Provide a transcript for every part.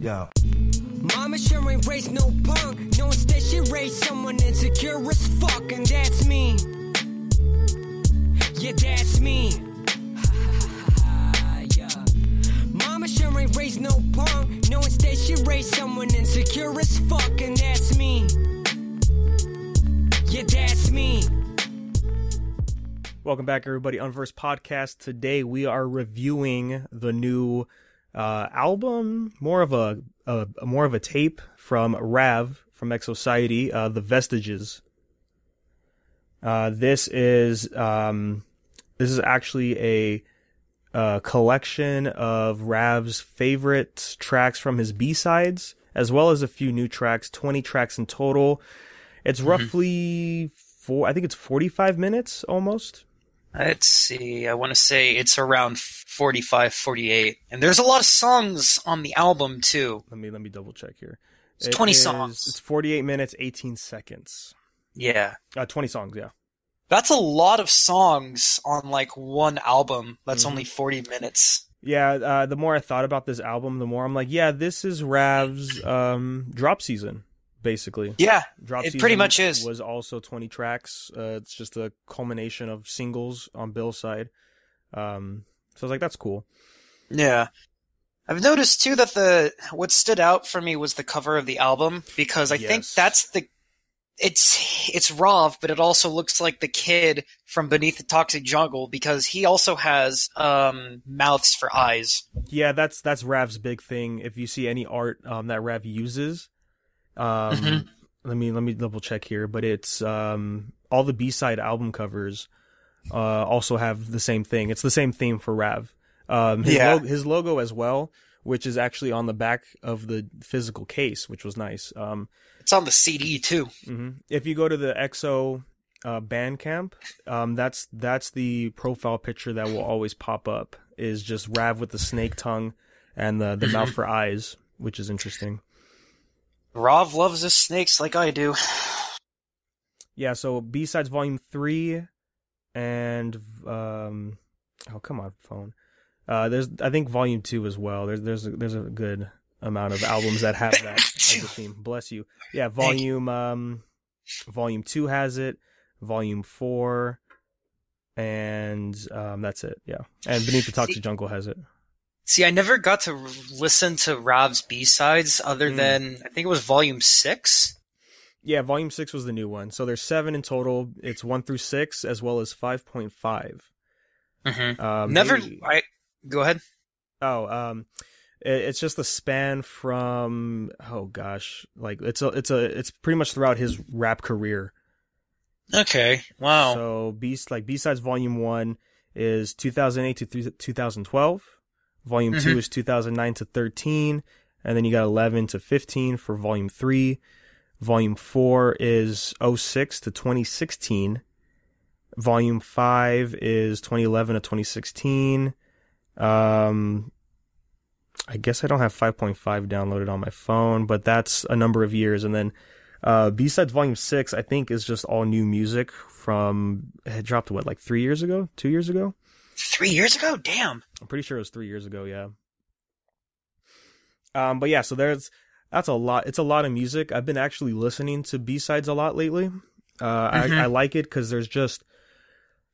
Yo. Mama sure ain't raised no punk. No, instead she raised someone insecure as fuck, and that's me. Yeah, that's me. Yeah. Mama sure ain't raised no punk. No, instead she raised someone insecure as fuck, and that's me. Yeah, that's me. Welcome back, everybody. Unversed podcast. Today we are reviewing the new album, more of a tape from Rav from Exociety, the Vestiges. This is actually a collection of Rav's favorite tracks from his B-sides, as well as a few new tracks. 20 tracks in total. It's roughly I think it's 45 minutes almost. Let's see, I want to say it's around 45, 48. And there's a lot of songs on the album, too. Let me double check here. It's 20 songs. It's 48 minutes, 18 seconds. Yeah. 20 songs, yeah. That's a lot of songs on, like, one album that's only 40 minutes. Yeah, the more I thought about this album, the more I'm like, yeah, this is Rav's drop season. Basically, yeah, Drop it Season pretty much is. Was also 20 tracks. It's just a culmination of singles on Bill's side. So I was like, that's cool. Yeah, I've noticed too that what stood out for me was the cover of the album, because I think that's it's Rav, but it also looks like the kid from Beneath the Toxic Jungle, because he also has mouths for eyes. Yeah, that's Rav's big thing. If you see any art that Rav uses. Let me double check here, but it's all the B-side album covers also have the same thing. It's the same theme for Rav. His logo as well, which is actually on the back of the physical case, which was nice. It's on the CD too. Mm-hmm. If you go to the EXO Bandcamp, that's the profile picture that will always pop up, is just Rav with the snake tongue and the mouth for eyes, which is interesting. Rav loves his snakes like I do. Yeah, so B-Sides Volume 3 and oh, come on, phone. There's, I think, Volume 2 as well. There's a good amount of albums that have that as a theme. Bless you. Yeah, Volume 2 has it, Volume 4, and that's it. Yeah. And Beneath the Toxic Jungle has it. See, I never got to listen to Rav's B-sides other than, I think it was Volume 6. Yeah, Volume 6 was the new one. So there's 7 in total. It's 1 through 6, as well as 5.5. Go ahead. It's just the span from, like it's pretty much throughout his rap career. Okay, wow. So B-sides Volume 1 is 2008 to 2012. Volume 2 is 2009 to 13, and then you got 11 to 15 for Volume 3. Volume 4 is 06 to 2016. Volume 5 is 2011 to 2016. I guess I don't have 5.5 downloaded on my phone, but that's a number of years. And then B-Sides Volume 6, I think, is just all new music from, it dropped, what, like 3 years ago? 2 years ago? 3 years ago? Damn. I'm pretty sure it was 3 years ago, yeah. But yeah, so that's a lot. It's a lot of music. I've been actually listening to B-sides a lot lately. I like it because there's just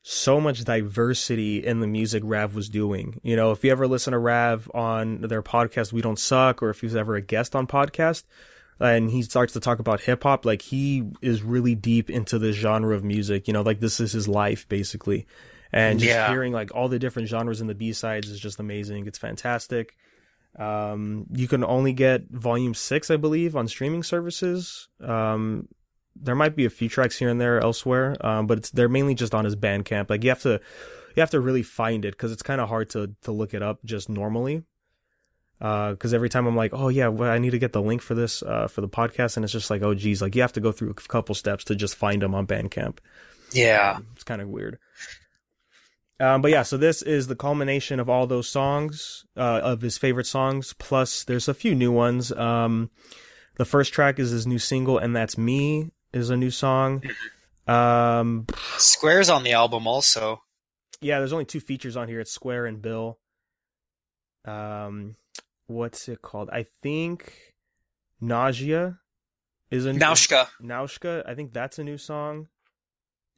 so much diversity in the music Rav was doing. You know, if you ever listen to Rav on their podcast, We Don't Suck, or if he's ever a guest on podcast, and he starts to talk about hip hop, like he is really deep into the genre of music. You know, like this is his life basically. And just hearing like all the different genres in the B-sides is just amazing. It's fantastic. You can only get Volume 6, I believe, on streaming services. There might be a few tracks here and there elsewhere, but they're mainly just on his Bandcamp. Like you have to really find it, because it's kind of hard to look it up just normally. Because every time I'm like, oh yeah, well, I need to get the link for this for the podcast, and it's just like, oh geez, like you have to go through a couple steps to just find them on Bandcamp. Yeah, it's kind of weird. But yeah, so this is the culmination of all those songs, of his favorite songs, plus there's a few new ones. The first track is his new single, And That's Me, is a new song. Square's on the album also. Yeah, there's only 2 features on here. It's Square and Bill. what's it called? I think Nausea is a Naushka. Naushka. I think that's a new song.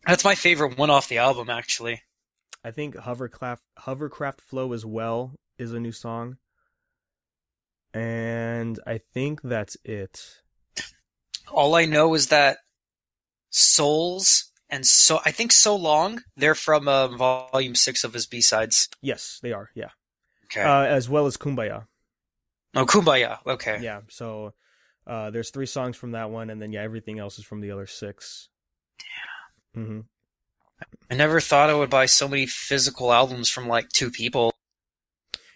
That's my favorite one off the album, actually. I think Hovercraft Flow as well is a new song. And I think that's it. All I know is that Souls and I think So Long, they're from Volume 6 of his B-sides. Yes, they are, yeah. Okay. As well as Kumbaya. Oh, Kumbaya, okay. Yeah, so there's 3 songs from that one, and then, yeah, everything else is from the other 6. Yeah. Mm-hmm. I never thought I would buy so many physical albums from, like, 2 people.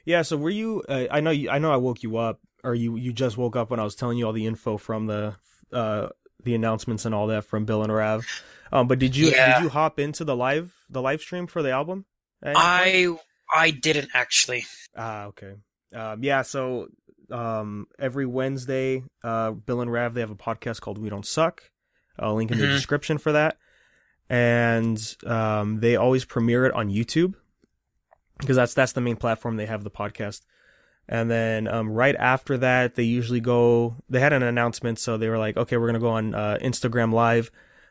Yeah, so were you, I know I woke you up, or you just woke up when I was telling you all the info from the announcements and all that from Bill and Rav. But did you hop into the live stream for the album? I didn't actually. Okay. Yeah, so every Wednesday, Bill and Rav, they have a podcast called We Don't Suck. I'll link in the description for that. And they always premiere it on YouTube because that's the main platform they have the podcast. And then right after that, they had an announcement, so they were like, okay, we're going to go on Instagram Live.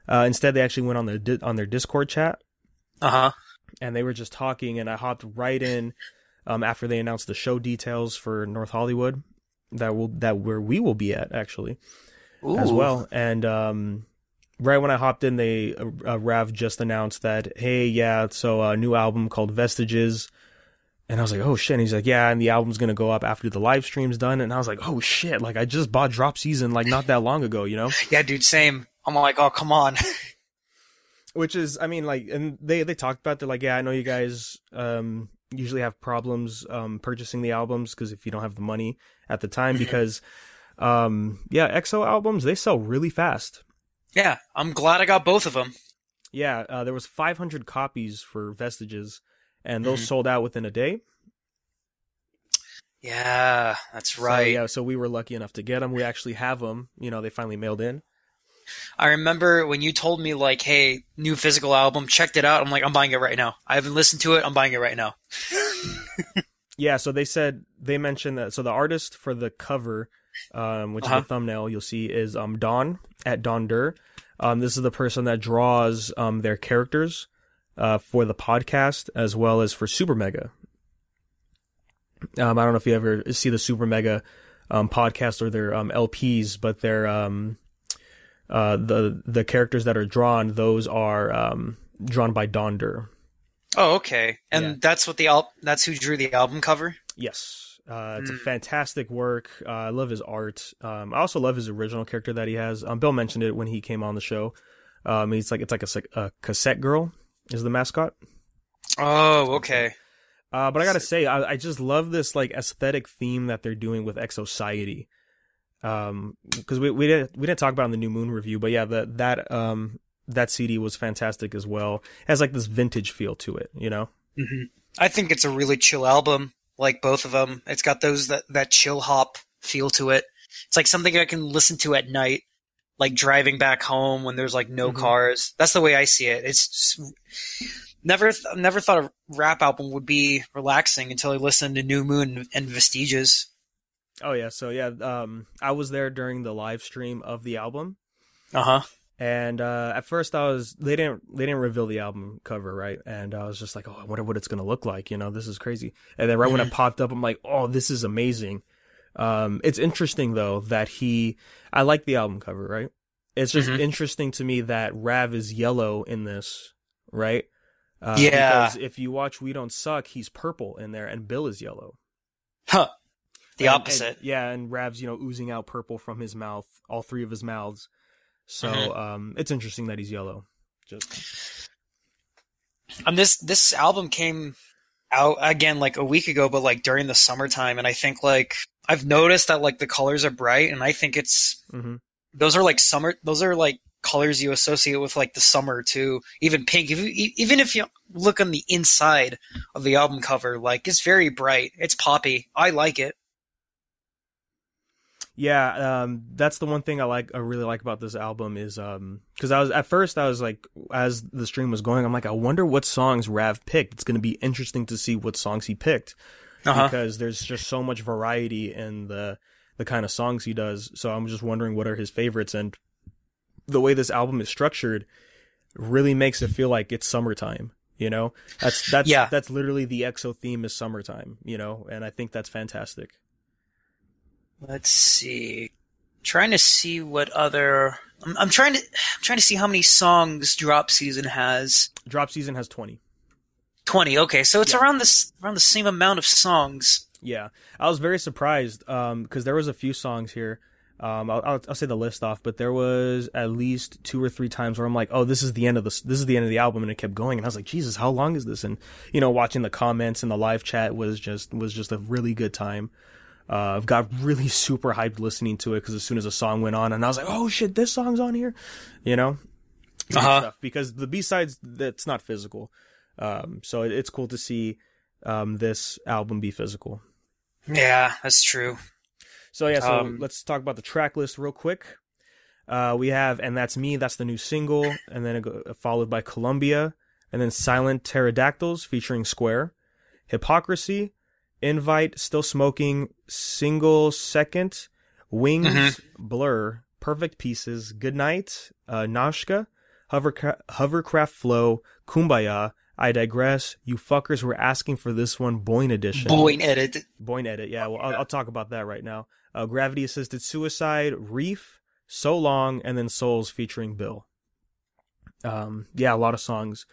Instead, they actually went on their Discord chat. Uh-huh. And they were just talking, and I hopped right in after they announced the show details for North Hollywood where we will be at, actually. Ooh. As well. And right when I hopped in, Rav just announced that, hey, yeah, so a new album called Vestiges. And I was like, oh shit. And he's like, yeah, and the album's going to go up after the live stream's done. And I was like, oh shit. Like, I just bought Drop Season like not that long ago, you know? Yeah, dude, same. I'm like, oh, come on. Which is, I mean, like, and they talked about, they're like, yeah, I know you guys usually have problems purchasing the albums because if you don't have the money at the time, because, EXO albums, they sell really fast. Yeah, I'm glad I got both of them. Yeah, there was 500 copies for Vestiges, and those sold out within a day. Yeah, that's right. So we were lucky enough to get them. We actually have them. You know, they finally mailed in. I remember when you told me, like, hey, new physical album, checked it out. I'm like, I'm buying it right now. I haven't listened to it. I'm buying it right now. Yeah, so they mentioned that. So the artist for the cover, which is the thumbnail you'll see, is Dawn at Dawn Dur. This is the person that draws their characters for the podcast as well as for Super Mega. I don't know if you ever see the Super Mega podcast or their LPs, but they're the characters that are drawn, those are drawn by Dawn Dur. Oh, okay. And that's who drew the album cover? Yes. It's a fantastic work. I love his art. I also love his original character that he has. Bill mentioned it when he came on the show. It's like a cassette girl is the mascot. Oh, okay. But I gotta say, I just love this like aesthetic theme that they're doing with Exociety. Because we didn't talk about it in the New Moon review, but yeah, that CD was fantastic as well. It has like this vintage feel to it, you know. Mm-hmm. I think it's a really chill album, like both of them. It's got that chill hop feel to it. It's like something I can listen to at night, like driving back home when there's like no cars. That's the way I see it. It's just, never thought a rap album would be relaxing until I listened to New Moon and Vestiges. Oh yeah, so yeah, I was there during the live stream of the album. And at first they didn't reveal the album cover, right? And I was just like, oh, I wonder what it's gonna look like, you know, this is crazy. And then right when it popped up, I'm like, oh, this is amazing. It's interesting though that I like the album cover, right? It's just interesting to me that Rav is yellow in this, right? Because if you watch We Don't Suck, he's purple in there and Bill is yellow. Huh. The opposite. And Rav's, oozing out purple from his mouth, all 3 of his mouths. So it's interesting that he's yellow. And this album came out again like a week ago, but like during the summertime, and I think like I've noticed that like the colors are bright, and I think it's those are like colors you associate with like the summer too. Even pink. Even if you look on the inside of the album cover, like it's very bright. It's poppy. I like it. Yeah, that's the one thing I really like about this album is because I was like, as the stream was going, I'm like, I wonder what songs Rav picked. It's going to be interesting to see what songs he picked. because there's just so much variety in the kind of songs he does. So I'm just wondering what are his favorites, and the way this album is structured really makes it feel like it's summertime. You know, that's literally the EXO theme is summertime. You know, and I think that's fantastic. Let's see. Trying to see what other. I'm trying to see how many songs Drop Season has. Drop Season has 20. 20. Okay, so it's around the same amount of songs. Yeah, I was very surprised because there was a few songs here. I'll say the list off, but there was at least 2 or 3 times where I'm like, oh, this is the end of the album, and it kept going, and I was like, Jesus, how long is this? And you know, watching the comments and the live chat was just a really good time. I've got really super hyped listening to it because as soon as a song went on, and I was like, oh shit, this song's on here, you know, stuff, because the B-sides, that's not physical, so it's cool to see this album be physical. Yeah, that's true. So yeah, so let's talk about the track list real quick. We have And That's Me, that's the new single, and then followed by Columbia, and then Silent Pterodactyls featuring Square, Hypocrisy, Invite, Still Smoking, Single Second, Wings, Blur, Perfect Pieces, Goodnight, Nashka, Hovercraft Flow, Kumbaya, I Digress, You Fuckers Were Asking for This One, Boing Edition. Boing Edit, yeah, well, I'll talk about that right now. Gravity Assisted Suicide, Reef, So Long, and then Souls featuring Bill. Yeah, a lot of songs.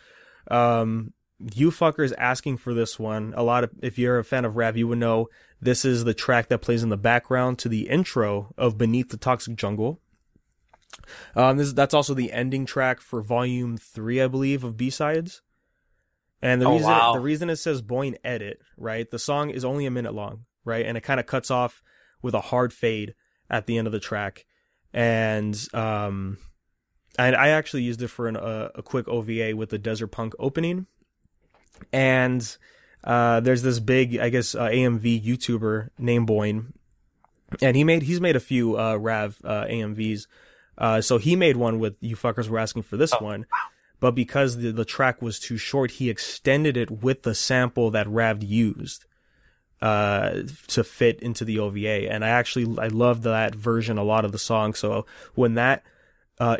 You Fuckers Asking for This One, if you're a fan of Rav, you would know this is the track that plays in the background to the intro of Beneath the Toxic Jungle. That's also the ending track for Volume 3, I believe, of B-Sides. And the reason it says Boing Edit, right? The song is only a minute long, right? And it kind of cuts off with a hard fade at the end of the track. And I actually used it for a quick OVA with the Desert Punk opening. And there's this big, I guess, AMV YouTuber named Boing, and he's made a few Rav AMVs. So he made one with You Fuckers Were Asking for This One. But because the track was too short, he extended it with the sample that Rav used to fit into the OVA. And I loved that version a lot of the song. So when that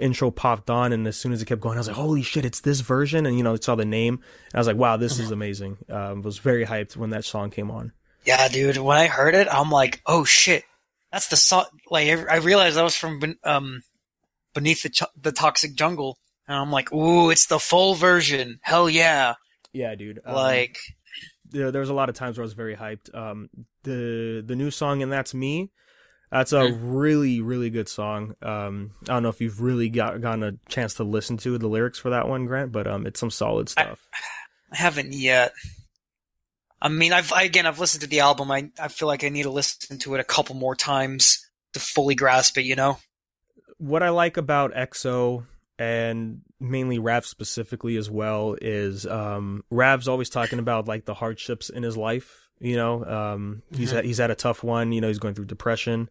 intro popped on, and as soon as it kept going, I was like, holy shit, it's this version. And, you know, I saw the name, and I was like, wow, this is amazing. Was very hyped when that song came on. Yeah, dude, when I heard it, I'm like, oh shit, that's the song. Like, I realized that was from Beneath the Toxic Jungle. And I'm like, ooh, it's the full version. Hell yeah. Yeah, dude. There was a lot of times where I was very hyped. The new song, And That's Me, that's a really, really good song. I don't know if you've really gotten a chance to listen to the lyrics for that one, Grant, but it's some solid stuff. I haven't yet. I mean, I've listened to the album. I feel like I need to listen to it a couple more times to fully grasp it, you know? What I like about EXO, and mainly Rav specifically as well, is Rav's always talking about like the hardships in his life. You know, he's had a tough one. You know, he's going through depression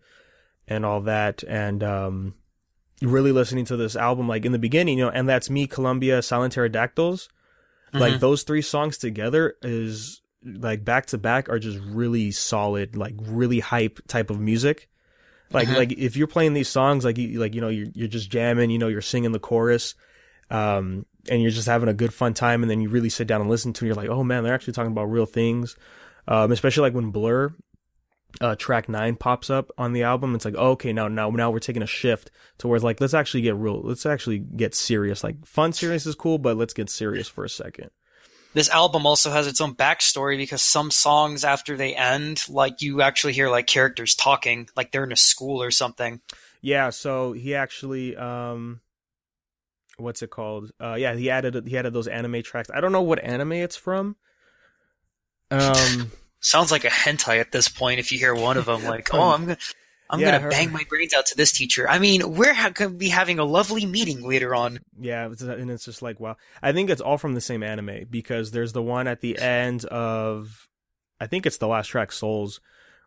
and all that. And really listening to this album, like in the beginning, you know, And That's Me, Columbia, Silent Pterodactyls, like those 3 songs together is like back to back are just really solid, like really hype type of music. Like if you're playing these songs, like you know, you're just jamming, you know, you're singing the chorus, and you're just having a good fun time, and then you really sit down and listen to it, you're like, oh man, they're actually talking about real things. Especially like when Blur, track 9 pops up on the album, it's like, oh, okay, now we're taking a shift to where it's like, let's actually get serious. Like fun serious is cool, but let's get serious for a second. This album also has its own backstory because some songs after they end, like you actually hear like characters talking, like they're in a school or something. Yeah, so he actually, what's it called? Yeah, he added those anime tracks. I don't know what anime it's from. Sounds like a hentai at this point. If you hear one of them, like, oh, I'm gonna bang my brains out to this teacher. I mean, we're gonna be having a lovely meeting later on. Yeah, and it's just like, wow. I think it's all from the same anime, because there's the one at the end of, I think it's the last track, Souls,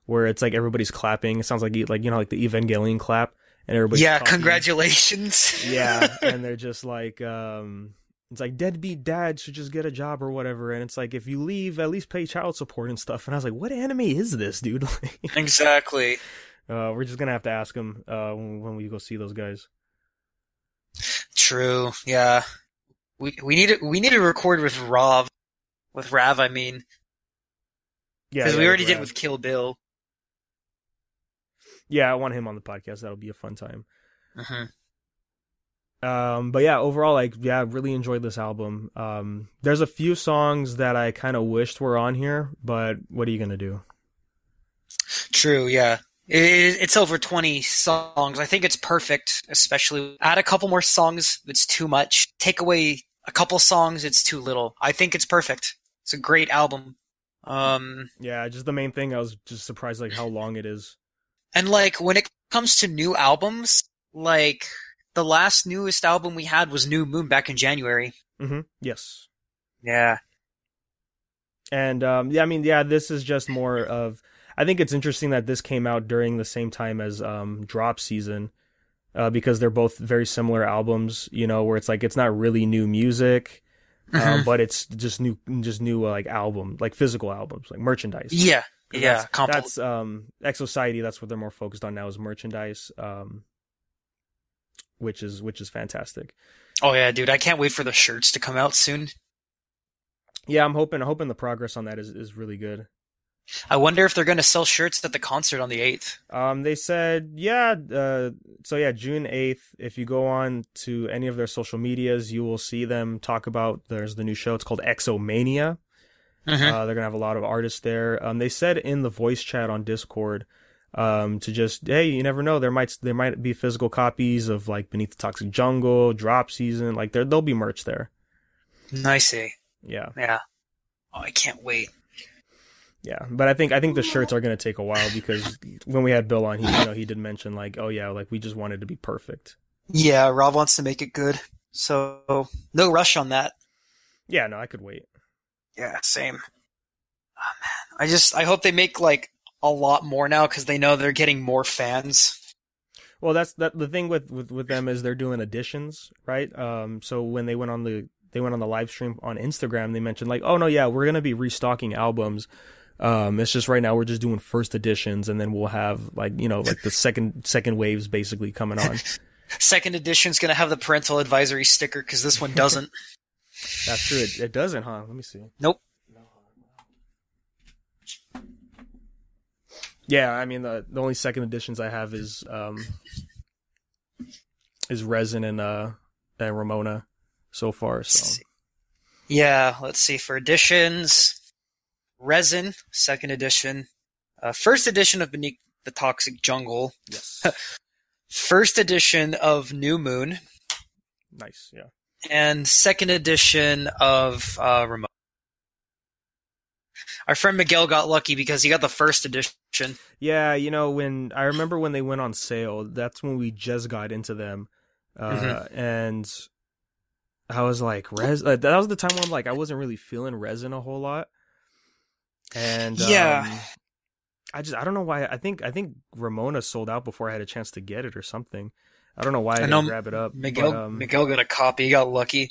where it's like everybody's clapping. It sounds like you know, like the Evangelion clap, and everybody's talking. Congratulations. Yeah, and they're just like, it's like deadbeat dad should just get a job or whatever, and it's like if you leave, at least pay child support and stuff. And I was like, what anime is this, dude? Exactly. We're just gonna have to ask him when we go see those guys. True. Yeah. We need to record with Rav. With Rav, I mean. Yeah, because we already did with Kill Bill. Yeah, I want him on the podcast. That'll be a fun time. Mm-hmm. But yeah, overall, like, yeah, really enjoyed this album. There's a few songs that I kind of wished were on here, but what are you gonna do? True. Yeah. It's over 20 songs. I think it's perfect, especially add a couple more songs, it's too much. Take away a couple songs, it's too little. I think it's perfect. It's a great album. Yeah, just the main thing, I was just surprised like how long it is. And like when it comes to new albums, like the last newest album we had was New Moon back in January. Mm-hmm. Yes. Yeah. And yeah, I mean, yeah, this is just more of. I think it's interesting that this came out during the same time as Drop Season, because they're both very similar albums. You know, where it's like it's not really new music, but it's just new like album, like physical albums, like merchandise. Yeah, yeah. That's Exociety. That's what they're more focused on now is merchandise, which is fantastic. Oh yeah, dude! I can't wait for the shirts to come out soon. Yeah, I'm hoping the progress on that is really good. I wonder if they're going to sell shirts at the concert on the 8th. They said, yeah. So yeah, June 8th. If you go on to any of their social medias, you will see them talk about. There's the new show. It's called Exomania. Mm-hmm. They're gonna have a lot of artists there. They said in the voice chat on Discord, to just hey, you never know. There might be physical copies of like Beneath the Toxic Jungle, Drop Season. Like there'll be merch there. I see. Yeah. Yeah. Oh, I can't wait. Yeah, but I think the shirts are gonna take a while because when we had Bill on, he did mention like, oh yeah, like we just wanted to be perfect. Yeah, Rob wants to make it good, so no rush on that. Yeah, no, I could wait. Yeah, same. Oh man, I hope they make like a lot more now because they know they're getting more fans. Well, that's the thing with them is they're doing editions, right? So when they went on the live stream on Instagram, they mentioned like, oh no, yeah, we're gonna be restocking albums. It's just right now we're just doing first editions, and then we'll have like like the second waves basically coming on. Second edition's gonna have the parental advisory sticker because this one doesn't. That's true. It doesn't, huh? Let me see. Nope. Yeah, I mean the only second editions I have is Resin and Ramona so far. So yeah, let's see for editions. Resin, second edition. First edition of Beneath the Toxic Jungle. Yes. First edition of New Moon. Nice, yeah. And second edition of Remote. Our friend Miguel got lucky because he got the first edition. Yeah, when I remember when they went on sale, that's when we just got into them. And I was like, that was the time when like I wasn't really feeling Resin a whole lot. And yeah, I don't know why. I think Ramona sold out before I had a chance to get it or something. I don't know why I didn't grab it up. Miguel got a copy. He got lucky.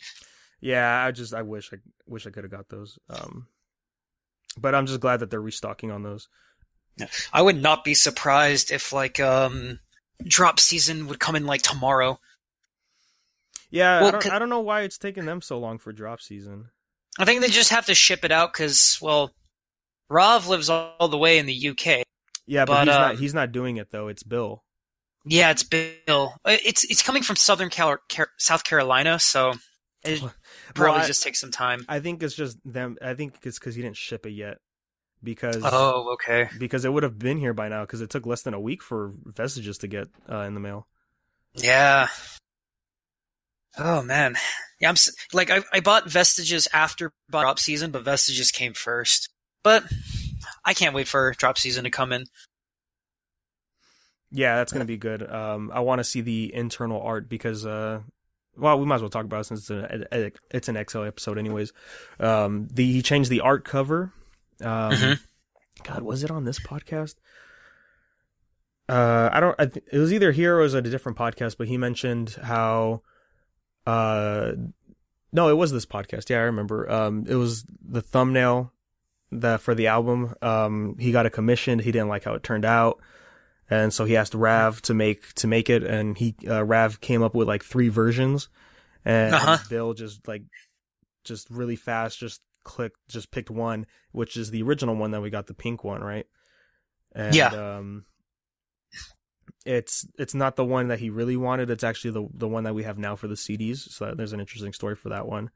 Yeah, I wish I could have got those. But I'm just glad that they're restocking on those. I would not be surprised if like Drop Season would come in like tomorrow. Yeah, well, I don't know why it's taking them so long for Drop Season. I think they just have to ship it out because, well, Rav lives all the way in the UK. Yeah, but he's not doing it though. It's Bill. Yeah, it's Bill. It's coming from South Carolina, so it probably just takes some time. I think it's just them. I think it's because he didn't ship it yet. Because okay. Because it would have been here by now. Because it took less than a week for Vestiges to get in the mail. Yeah. Oh man. Yeah, I bought Vestiges after Drop Season, but Vestiges came first. But I can't wait for Drop Season to come in. Yeah, that's going to be good. I want to see the internal art because, well, we might as well talk about it since it's an XL episode anyways. He changed the art cover. God, was it on this podcast? It was either here or it was at a different podcast, but he mentioned how, No, it was this podcast. Yeah, I remember. It was the thumbnail for the album. He got it commissioned. He didn't like how it turned out, and so he asked Rav to make it. And Rav came up with like 3 versions, and Bill just really fast just picked one, which is the original one that we got, the pink one, right? And, It's not the one that he really wanted. It's actually the one that we have now for the CDs. So there's an interesting story for that one.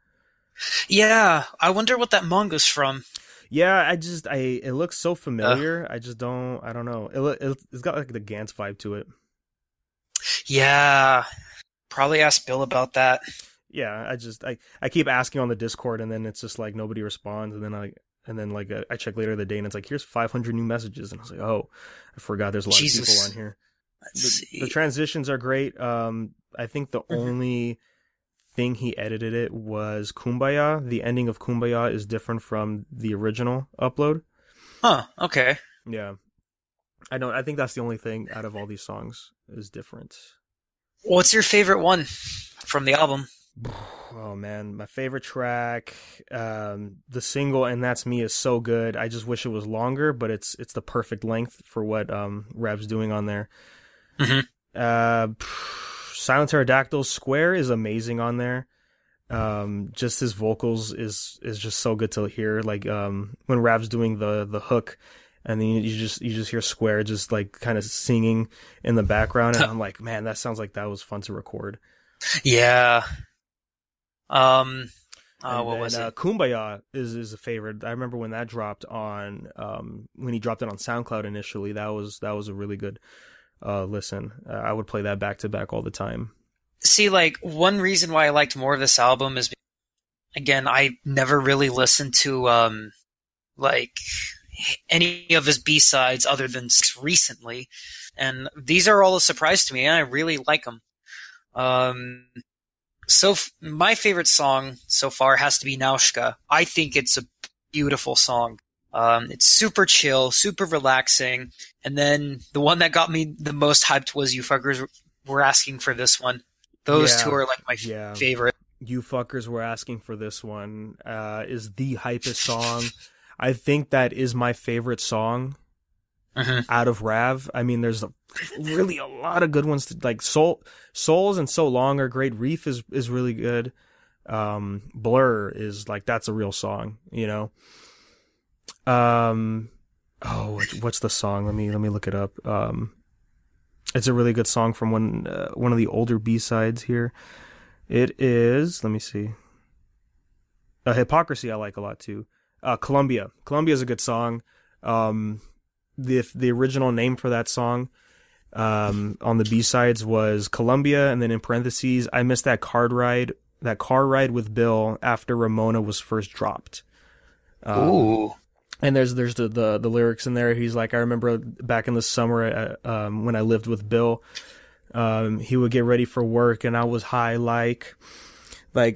Yeah, I wonder what that manga's from. Yeah, it looks so familiar. I don't know. It's got like the Gantz vibe to it. Yeah, probably ask Bill about that. Yeah, I keep asking on the Discord, and then it's just like nobody responds, and then I check later in the day, and it's like, here's 500 new messages, and I was like, oh, I forgot there's a lot of people on here. The transitions are great. I think the only thing he edited it was Kumbaya. The ending of Kumbaya is different from the original upload. Huh, okay. Yeah. I think that's the only thing out of all these songs is different. What's your favorite one from the album? Oh man, my favorite track, the single "And That's Me" is so good. I just wish it was longer, but it's the perfect length for what Rev's doing on there. Silent Pterodactyl's "Square" is amazing on there. Just his vocals is just so good to hear. Like when Rev's doing the hook, and then you just hear Square just like kind of singing in the background, and I'm like, man, that sounds like that was fun to record. Yeah. What was it? Kumbaya is a favorite. I remember when that dropped on when he dropped it on SoundCloud initially. That was a really good listen. I would play that back to back all the time. See, like, one reason why I liked more of this album is, again, I never really listened to like any of his B-sides other than recently, and these are all a surprise to me, and I really like them. So my favorite song so far has to be Naushka. I think it's a beautiful song. It's super chill, super relaxing. And then the one that got me the most hyped was You Fuckers Were Asking for This One. Those two are like my favorite. You Fuckers Were Asking for This One is the hypest song. I think that is my favorite song out of Rav. I mean, there's really a lot of good ones. Like Souls and So Long are great. Reef is really good. Blur is like, that's a real song, you know. What's the song? Let me look it up. It's a really good song from one of the older B-sides here. It is, let me see. Hypocrisy I like a lot too. Columbia. Columbia is a good song. The original name for that song on the B-sides was Columbia, and then in parentheses, I missed that car ride with Bill after Ramona was first dropped. Ooh. And there's the lyrics in there. He's like, I remember back in the summer when I lived with Bill, he would get ready for work and I was high like,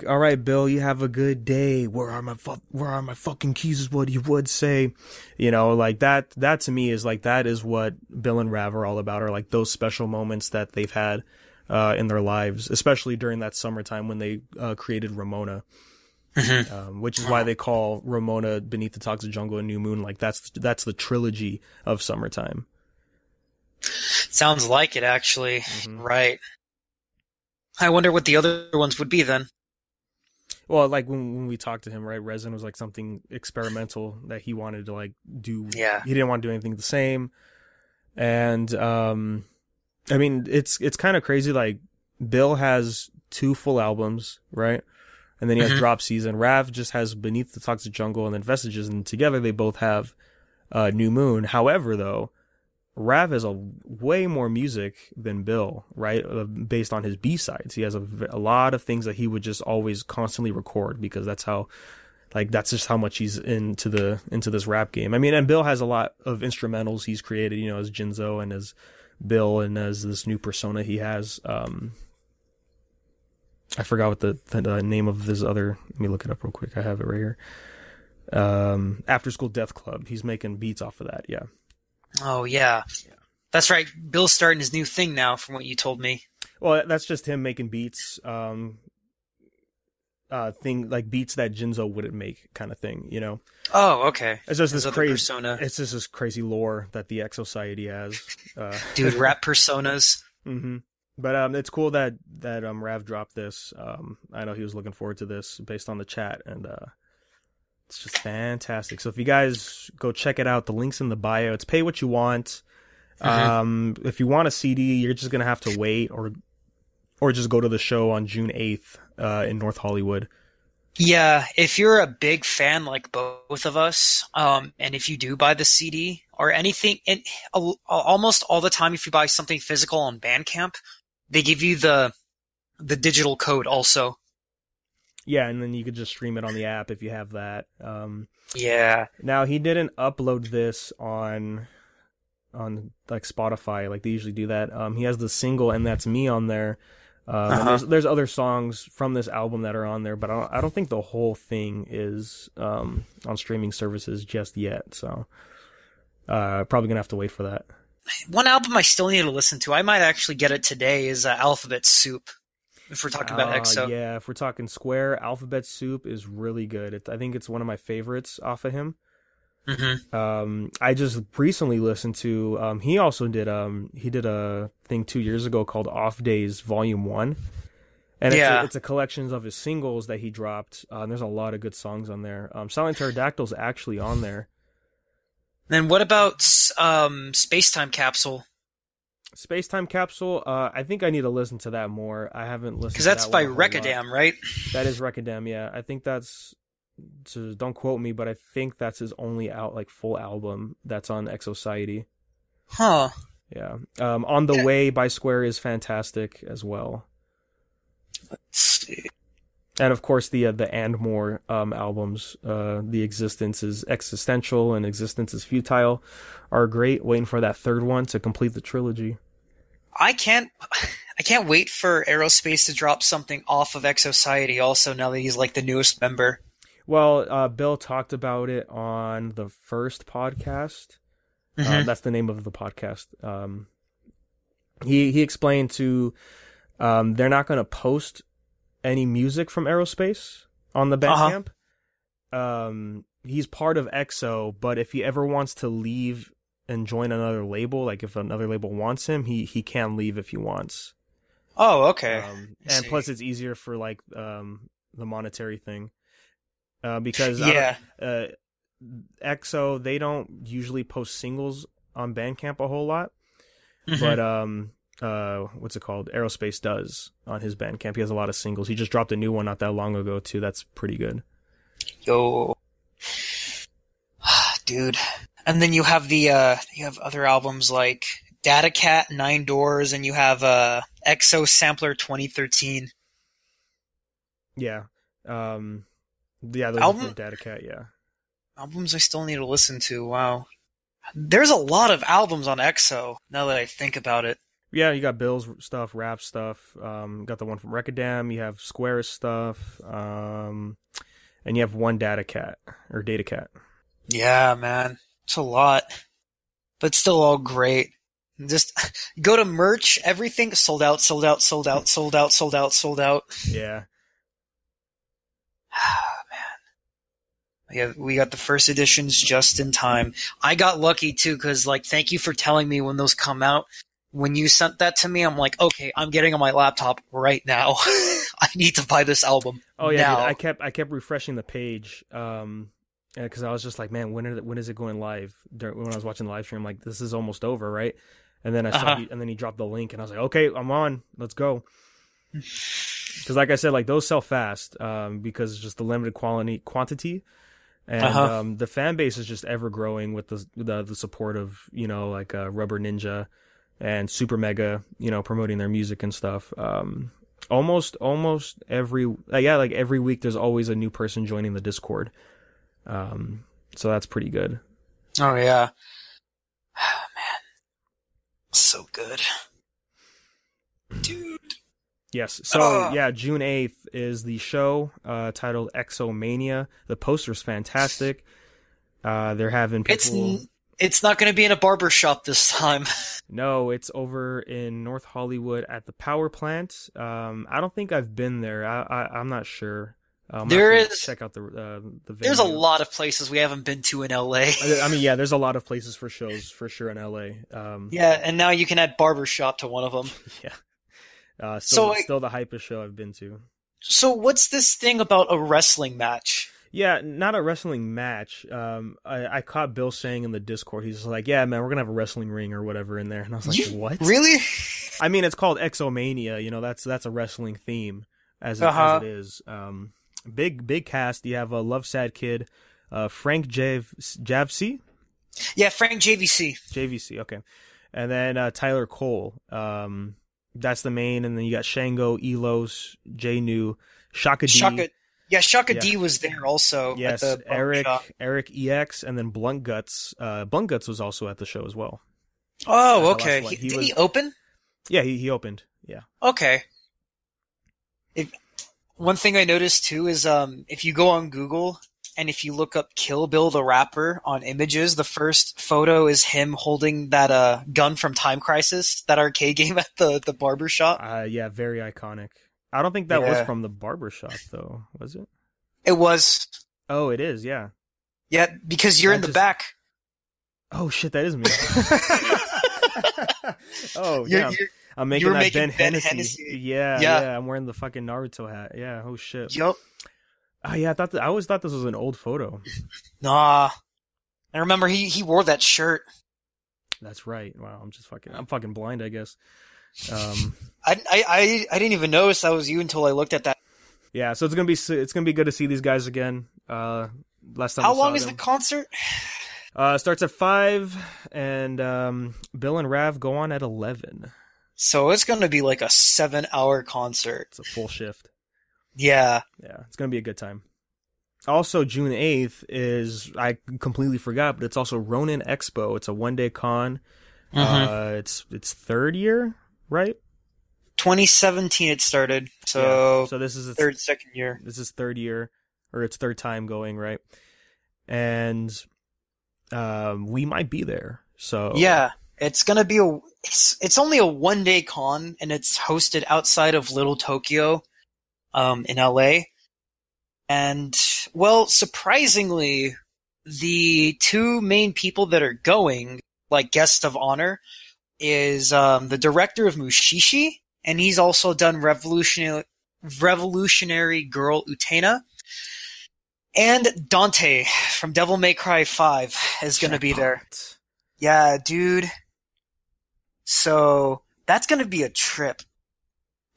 all right, Bill, you have a good day. Where are my fucking keys is what he would say. You know, like that to me is like, that is what Bill and Rav are all about, are like those special moments that they've had in their lives, especially during that summertime when they created Ramona. Which is why they call Ramona, Beneath the Toxic Jungle, and New Moon. Like that's the trilogy of summertime. Sounds like it, actually. Right. I wonder what the other ones would be then. Well, like when we talked to him, right? Resin was like something experimental that he wanted to like do. Yeah. He didn't want to do anything the same. And I mean, it's kind of crazy. Like Bill has 2 full albums, right? And then he has Drop Season. Rav just has Beneath the Toxic Jungle and then Vestiges, and together they both have New Moon. However, though, Rav has a way more music than Bill, right? Based on his B-sides. He has a lot of things that he would just always constantly record, because that's just how much he's into this rap game. I mean, and Bill has a lot of instrumentals he's created, you know, as Jinzo and as Bill and as this new persona he has. I forgot what the name of this other. Let me look it up real quick. I have it right here. After School Death Club. He's making beats off of that. Yeah. Oh yeah. That's right. Bill's starting his new thing now, from what you told me. Well, that's just him making beats. thing, like beats that Jinzo wouldn't make, kind of thing, you know. Oh, okay. It's just this crazy persona. It's just this crazy lore that the X Society has. Dude, rap personas. Mm-hmm. But it's cool that Rav dropped this. I know he was looking forward to this based on the chat, and it's just fantastic. So if you guys go check it out, the link's in the bio. It's pay what you want. Mm-hmm. If you want a CD, you're just gonna have to wait, or just go to the show on June 8th in North Hollywood. Yeah, if you're a big fan like both of us, and if you do buy the CD or anything, and almost all the time if you buy something physical on Bandcamp, they give you the digital code also. Yeah, and then you could just stream it on the app if you have that. Yeah. Now, he didn't upload this on like Spotify like they usually do that. He has the single "And That's Me" on there. And there's other songs from this album that are on there, but I don't think the whole thing is on streaming services just yet. So probably gonna have to wait for that. One album I still need to listen to, I might actually get it today, is Alphabet Soup. If we're talking about EXO. Yeah, if we're talking Square, Alphabet Soup is really good. I think it's one of my favorites off of him. Mm-hmm. I just recently listened to. He also did. He did a thing 2 years ago called Off Days Volume 1, and it's a collection of his singles that he dropped. And there's a lot of good songs on there. Silent Pterodactyl's actually on there. Then what about Space-Time Capsule? Space-Time Capsule, I think I need to listen to that more. I haven't listened to that. Because that's by Rekadam, right? That is Rekadam, yeah. I think that's, so don't quote me, but I think that's his only full album that's on X Society. Huh. Yeah. On the Way by Square is fantastic as well. Let's see. And of course the And More albums, The Existence is Existential and Existence is Futile, are great. Waiting for that third one to complete the trilogy. I can't wait for Aerospace to drop something off of X Society also, now that he's like the newest member. Well, Bill talked about it on the first podcast. Mm-hmm. That's the name of the podcast. He explained to they're not going to post any music from Aerospace on the Bandcamp. He's part of EXO, but if he ever wants to leave and join another label, like if another label wants him, he can leave if he wants. Oh, okay. And plus it's easier for like the monetary thing. Because EXO, they don't usually post singles on Bandcamp a whole lot. Mm-hmm. But what's it called? Aerospace does on his Bandcamp. He has a lot of singles. He just dropped a new one not that long ago too. That's pretty good. Yo, dude. And then you have other albums like Data Cat, Nine Doors, and you have EXO Sampler 2013. Yeah. Those are Data Cat, yeah. Albums I still need to listen to. Wow. There's a lot of albums on EXO now that I think about it. Yeah, you got Bill's stuff, Rap stuff. Got the one from Rekadam. You have Square's stuff. And you have one Data Cat. Yeah, man. It's a lot. But still all great. Just go to merch. Everything sold out. Yeah. Yeah, we got the first editions just in time. I got lucky too, because thank you for telling me when those come out. When you sent that to me, I'm like, okay, I'm getting on my laptop right now. I need to buy this album. Oh yeah, now. Dude, I kept refreshing the page, because I was just like, man, when is it going live? When I was watching the live stream, I'm like, this is almost over, right? And then and then he dropped the link, and I was like, okay, I'm on, let's go. Because like I said, those sell fast, because it's just the limited quantity. And the fan base is just ever growing with the support of Rubber Ninja and Super Mega, promoting their music and stuff. Almost every every week there's always a new person joining the Discord. So that's pretty good. Oh yeah. Oh, man. So good. Dude. Yes. So yeah, June 8th is the show titled Exomania. The poster's fantastic. They're having people. It's not going to be in a barber shop this time. No, it's over in North Hollywood at the power plant. I don't think I've been there. I'm not sure. Check out the venue. There's a lot of places we haven't been to in LA. I mean, yeah, there's a lot of places for shows for sure in LA. Yeah, and now you can add Barbershop to one of them. Yeah. Still the hypest show I've been to. So what's this thing about a wrestling match? Yeah, not a wrestling match. I caught Bill saying in the Discord, he's like, yeah, man, we're going to have a wrestling ring or whatever in there. And I was like, what? Really? I mean, it's called Exomania. You know, that's a wrestling theme as it is. Big cast. You have a Love Sad Kid, Frank Javc? Yeah, Frank JVC. JVC, okay. And then Tyler Cole. That's the main. And then you got Shango, Elos, J New, Shaka D. Shaka D was there also. Yes, at the Eric EX, and then Blunt Guts. Blunt Guts was also at the show as well. Oh, okay. Did he open? Yeah, he opened. Yeah. Okay. One thing I noticed too is if you go on Google and if you look up Kill Bill the Rapper on images, the first photo is him holding that gun from Time Crisis, that arcade game at the barbershop. Yeah, very iconic. I don't think that was from the barbershop though, was it? It was. Oh, it is, yeah. Yeah, because you're in the back. Oh shit, that is me. Oh, yeah. I'm making that Ben Hennessy. Yeah, I'm wearing the fucking Naruto hat. Yeah, oh shit. Yup. Oh yeah, I always thought this was an old photo. Nah. I remember he wore that shirt. That's right. Wow, I'm fucking blind, I guess. I didn't even notice that was you until I looked at that. Yeah, so it's gonna be good to see these guys again. Last time. How long is the concert? Starts at 5, and Bill and Rav go on at 11. So it's gonna be like a 7-hour concert. It's a full shift. Yeah. Yeah, it's gonna be a good time. Also, June 8th is, I completely forgot, but it's also Ronin Expo. It's a one-day con. Mm-hmm. It's third year, right? 2017 it started. So this is second year. This is third year, or it's third time going, right? And we might be there. So yeah, it's gonna be it's only a one-day con, and it's hosted outside of Little Tokyo, in LA. And well, surprisingly, the two main people that are going, like guests of honor, is the director of Mushishi, and he's also done Revolutionary Girl Utena. And Dante from Devil May Cry 5 is going to be there. Yeah, dude. So that's going to be a trip.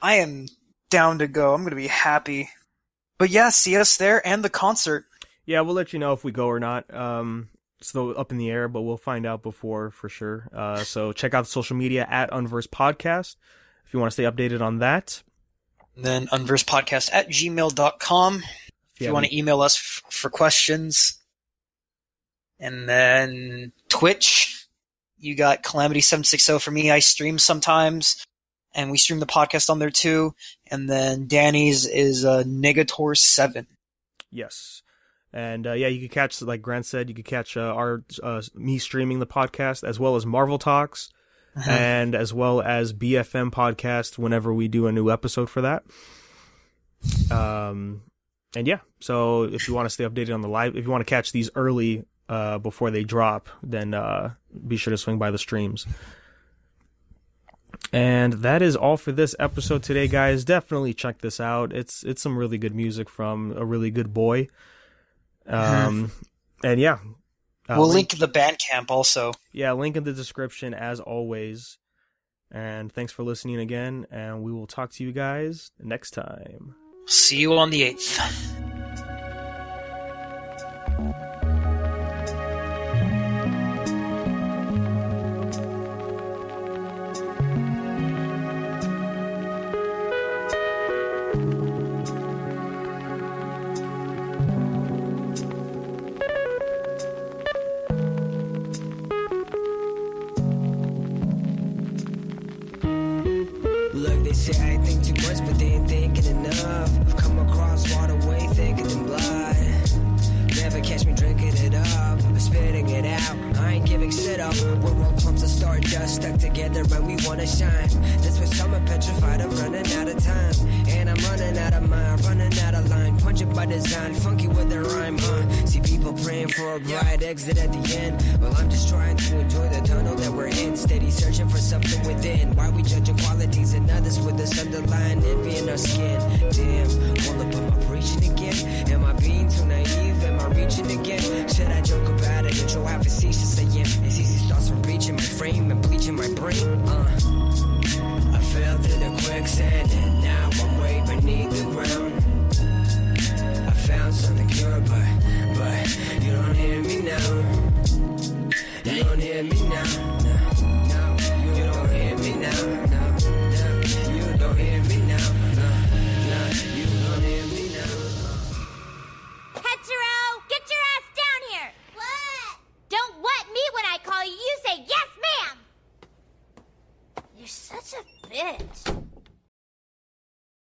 I am down to go. I'm going to be happy. But yeah, see us there and the concert. Yeah, we'll let you know if we go or not. It's still up in the air, but we'll find out before for sure. So check out the social media at Unversed Podcast if you want to stay updated on that. And then unversedpodcast@gmail.com if you want to email us for questions. And then Twitch, you got Calamity760 for me. I stream sometimes, and we stream the podcast on there too. And then Danny's is Negator7. Yes. And yeah, you can catch, like Grant said, you can catch me streaming the podcast, as well as Marvel Talks, and as well as BFM Podcast whenever we do a new episode for that. And yeah, so if you want to stay updated on the live, if you want to catch these early before they drop, then be sure to swing by the streams. And that is all for this episode today, guys. Definitely check this out. It's some really good music from a really good boy. And yeah, we'll link the Bandcamp also. Yeah, link in the description as always. And thanks for listening again, and we will talk to you guys next time. See you on the 8th. Look, they say I think too much, but they ain't thinking enough. I've come across water way thicker than blood. Never catch me drinking it up, or spitting it out. I ain't giving shit up. When world pumps to start and dust stuck together and we wanna shine. That's why some are petrified of running out of time. And I'm running out of mind, running out of line. Punching by design, funky with the rhyme, See people praying for a bright exit at the end. Well, I'm just trying to enjoy the tunnel that we're in. Steady searching for something within. Why we judging qualities in others with this underlying envy in our skin? Damn, hold up, am I preaching again? Am I being too naive? Am I reaching again? Should I joke about it and show how facetious I am? It's easy starts from reaching my frame and bleaching my brain. I fell through the quicksand and now I'm way beneath the ground. I found something pure, but you don't hear me now. You don't hear me now. No, you don't hear me now. No, you don't hear me now. No, you don't hear me now. Hetero, get your ass down here. What? Don't what me when I call you. You say yes, ma'am. You're such a bitch.